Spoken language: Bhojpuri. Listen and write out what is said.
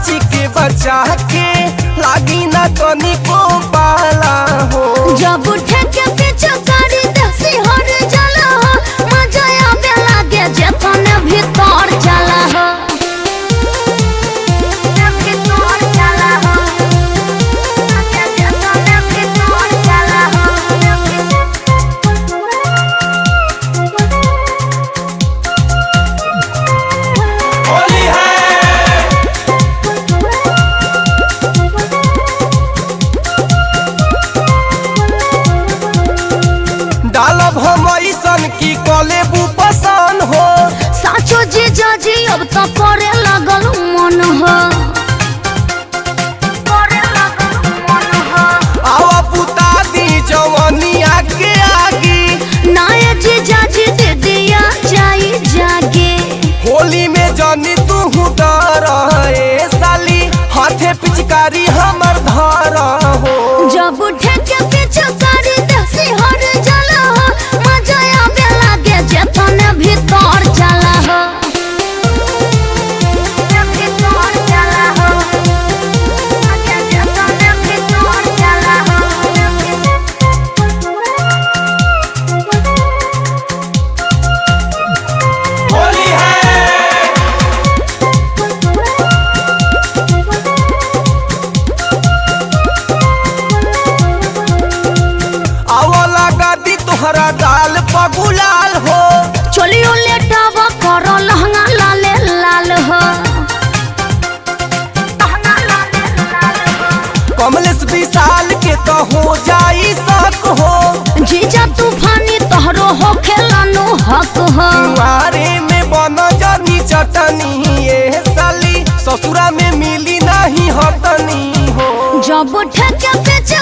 बची के बचा के लागी ना तनिको पाला हो। जब उठे के पीछे करी दसी हर जाला हो, मजा आवे लागे जतन भीतर चला हो। डालब हम ऐसन की कलेबू पसंद हो। साचो जीजा जी अब तो करे लगल मन हो। आवा पुता दी जवनिया के आगी, नाये जीजा जी दे दिया जाई जागे। होली में जानी तू डर ए साली, हाथे पिचकारी हमर धार हो। जब उठे के पीछे करी दसी हर जाला हो, मजा आवे लागे जतन भीतर चला हो। आवला गादी तोहरा गाल पगुलाल हो। चलियो लेटावा करो लहंगा लाले लाल हो। कमलेश विशाल के तो हो जाई शक हो। जीजा तूफानी तोहरो हो खेलानो हक हो। कुंवारे में बन जानी चटनी ए साली, ससुरा में मिली नहीं हटनी हो। जब उठे के पीछे